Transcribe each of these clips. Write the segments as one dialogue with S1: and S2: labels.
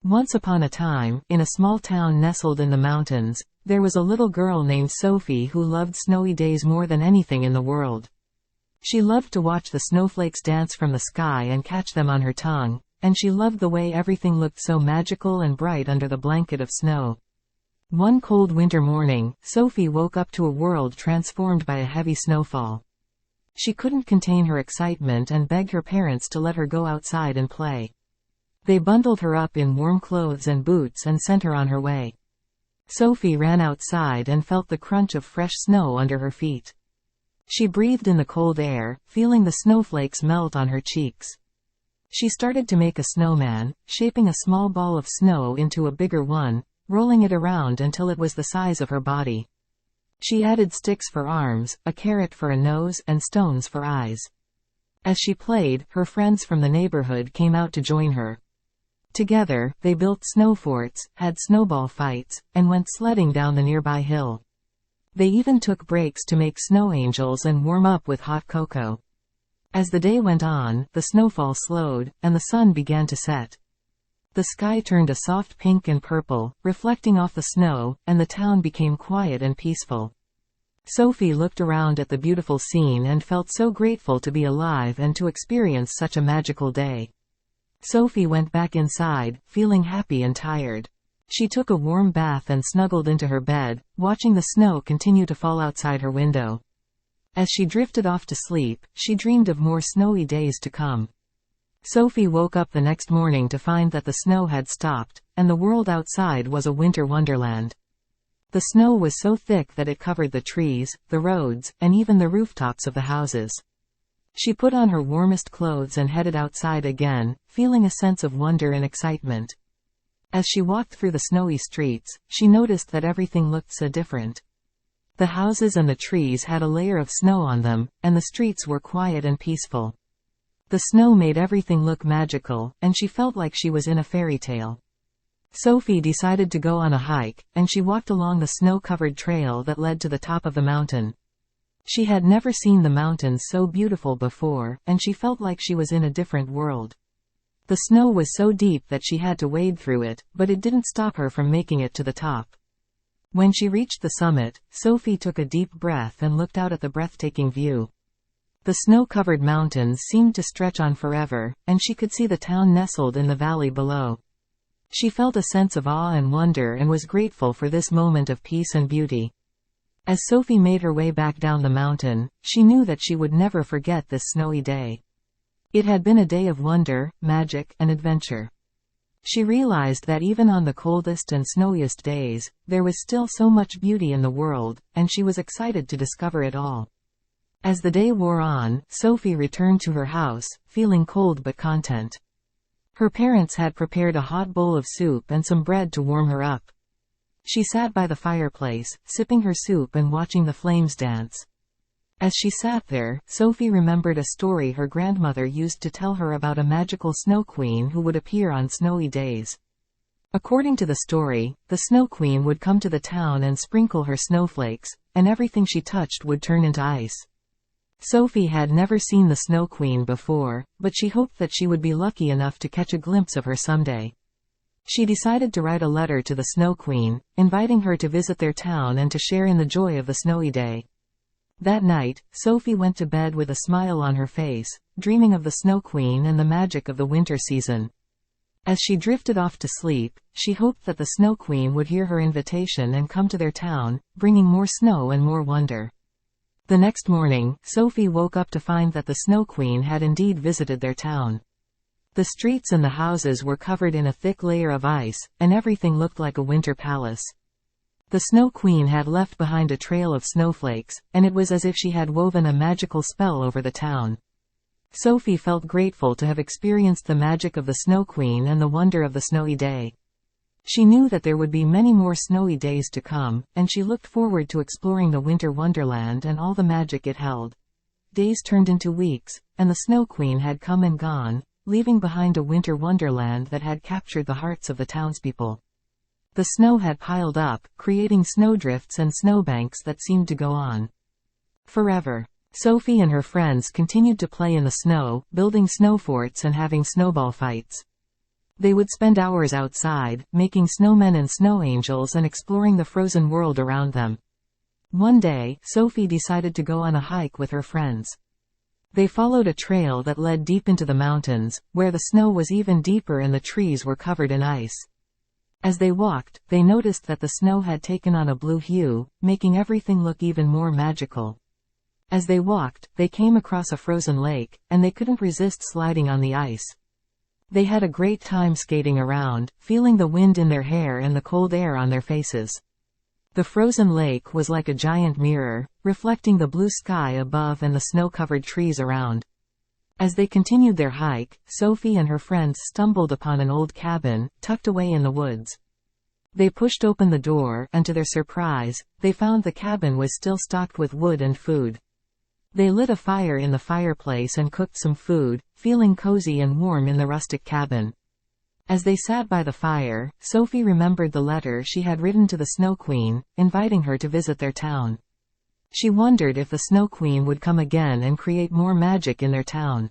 S1: Once upon a time, in a small town nestled in the mountains, there was a little girl named Sophie who loved snowy days more than anything in the world. She loved to watch the snowflakes dance from the sky and catch them on her tongue, and she loved the way everything looked so magical and bright under the blanket of snow. One cold winter morning, Sophie woke up to a world transformed by a heavy snowfall. She couldn't contain her excitement and begged her parents to let her go outside and play. They bundled her up in warm clothes and boots and sent her on her way. Sophie ran outside and felt the crunch of fresh snow under her feet. She breathed in the cold air, feeling the snowflakes melt on her cheeks. She started to make a snowman, shaping a small ball of snow into a bigger one, rolling it around until it was the size of her body. She added sticks for arms, a carrot for a nose, and stones for eyes. As she played, her friends from the neighborhood came out to join her. Together, they built snow forts, had snowball fights, and went sledding down the nearby hill. They even took breaks to make snow angels and warm up with hot cocoa. As the day went on, the snowfall slowed, and the sun began to set. The sky turned a soft pink and purple, reflecting off the snow, and the town became quiet and peaceful. Sophie looked around at the beautiful scene and felt so grateful to be alive and to experience such a magical day. Sophie went back inside, feeling happy and tired. She took a warm bath and snuggled into her bed, watching the snow continue to fall outside her window. As she drifted off to sleep, she dreamed of more snowy days to come. Sophie woke up the next morning to find that the snow had stopped, and the world outside was a winter wonderland. The snow was so thick that it covered the trees, the roads, and even the rooftops of the houses. She put on her warmest clothes and headed outside again, feeling a sense of wonder and excitement. As she walked through the snowy streets, she noticed that everything looked so different. The houses and the trees had a layer of snow on them, and the streets were quiet and peaceful. The snow made everything look magical, and she felt like she was in a fairy tale. Sophie decided to go on a hike, and she walked along the snow-covered trail that led to the top of the mountain. She had never seen the mountains so beautiful before, and she felt like she was in a different world. The snow was so deep that she had to wade through it, but it didn't stop her from making it to the top. When she reached the summit, Sophie took a deep breath and looked out at the breathtaking view. The snow-covered mountains seemed to stretch on forever, and she could see the town nestled in the valley below. She felt a sense of awe and wonder and was grateful for this moment of peace and beauty. As Sophie made her way back down the mountain, she knew that she would never forget this snowy day. It had been a day of wonder, magic, and adventure. She realized that even on the coldest and snowiest days, there was still so much beauty in the world, and she was excited to discover it all. As the day wore on, Sophie returned to her house, feeling cold but content. Her parents had prepared a hot bowl of soup and some bread to warm her up. She sat by the fireplace, sipping her soup and watching the flames dance. As she sat there, Sophie remembered a story her grandmother used to tell her about a magical snow queen who would appear on snowy days. According to the story, the snow queen would come to the town and sprinkle her snowflakes, and everything she touched would turn into ice. Sophie had never seen the snow queen before, but she hoped that she would be lucky enough to catch a glimpse of her someday. She decided to write a letter to the Snow Queen, inviting her to visit their town and to share in the joy of the snowy day. That night, Sophie went to bed with a smile on her face, dreaming of the Snow Queen and the magic of the winter season. As she drifted off to sleep, she hoped that the Snow Queen would hear her invitation and come to their town, bringing more snow and more wonder. The next morning, Sophie woke up to find that the Snow Queen had indeed visited their town. The streets and the houses were covered in a thick layer of ice, and everything looked like a winter palace. The Snow Queen had left behind a trail of snowflakes, and it was as if she had woven a magical spell over the town. Sophie felt grateful to have experienced the magic of the Snow Queen and the wonder of the snowy day. She knew that there would be many more snowy days to come, and she looked forward to exploring the winter wonderland and all the magic it held. Days turned into weeks, and the Snow Queen had come and gone, leaving behind a winter wonderland that had captured the hearts of the townspeople. The snow had piled up, creating snowdrifts and snowbanks that seemed to go on forever. Sophie and her friends continued to play in the snow, building snow forts and having snowball fights. They would spend hours outside, making snowmen and snow angels and exploring the frozen world around them. One day, Sophie decided to go on a hike with her friends. They followed a trail that led deep into the mountains, where the snow was even deeper and the trees were covered in ice. As they walked, they noticed that the snow had taken on a blue hue, making everything look even more magical. As they walked, they came across a frozen lake, and they couldn't resist sliding on the ice. They had a great time skating around, feeling the wind in their hair and the cold air on their faces. The frozen lake was like a giant mirror, reflecting the blue sky above and the snow-covered trees around. As they continued their hike, Sophie and her friends stumbled upon an old cabin, tucked away in the woods. They pushed open the door, and to their surprise, they found the cabin was still stocked with wood and food. They lit a fire in the fireplace and cooked some food, feeling cozy and warm in the rustic cabin. As they sat by the fire, Sophie remembered the letter she had written to the Snow Queen, inviting her to visit their town. She wondered if the Snow Queen would come again and create more magic in their town.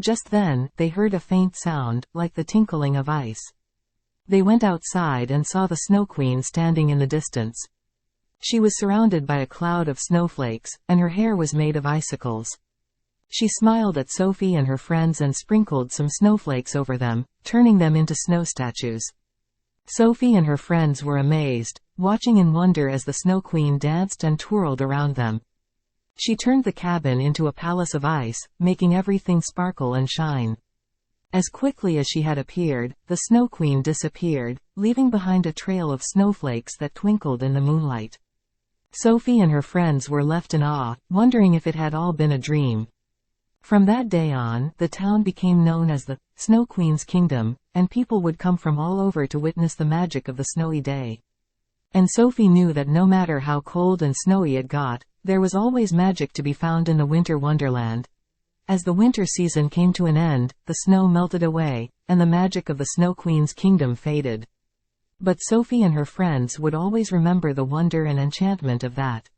S1: Just then, they heard a faint sound, like the tinkling of ice. They went outside and saw the Snow Queen standing in the distance. She was surrounded by a cloud of snowflakes, and her hair was made of icicles. She smiled at Sophie and her friends and sprinkled some snowflakes over them, turning them into snow statues. Sophie and her friends were amazed, watching in wonder as the Snow Queen danced and twirled around them. She turned the cabin into a palace of ice, making everything sparkle and shine. As quickly as she had appeared, the Snow Queen disappeared, leaving behind a trail of snowflakes that twinkled in the moonlight. Sophie and her friends were left in awe, wondering if it had all been a dream. From that day on, the town became known as the Snow Queen's Kingdom, and people would come from all over to witness the magic of the snowy day. And Sophie knew that no matter how cold and snowy it got, there was always magic to be found in the winter wonderland. As the winter season came to an end, the snow melted away, and the magic of the Snow Queen's kingdom faded. But Sophie and her friends would always remember the wonder and enchantment of that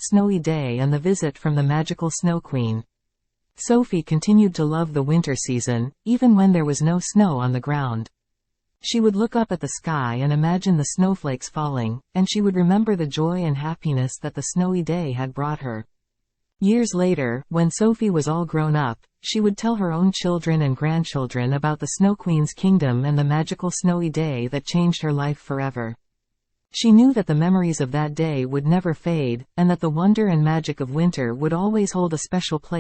S1: snowy day and the visit from the magical Snow Queen. Sophie continued to love the winter season, even when there was no snow on the ground. She would look up at the sky and imagine the snowflakes falling, and she would remember the joy and happiness that the snowy day had brought her. Years later, when Sophie was all grown up, she would tell her own children and grandchildren about the Snow Queen's kingdom and the magical snowy day that changed her life forever. She knew that the memories of that day would never fade, and that the wonder and magic of winter would always hold a special place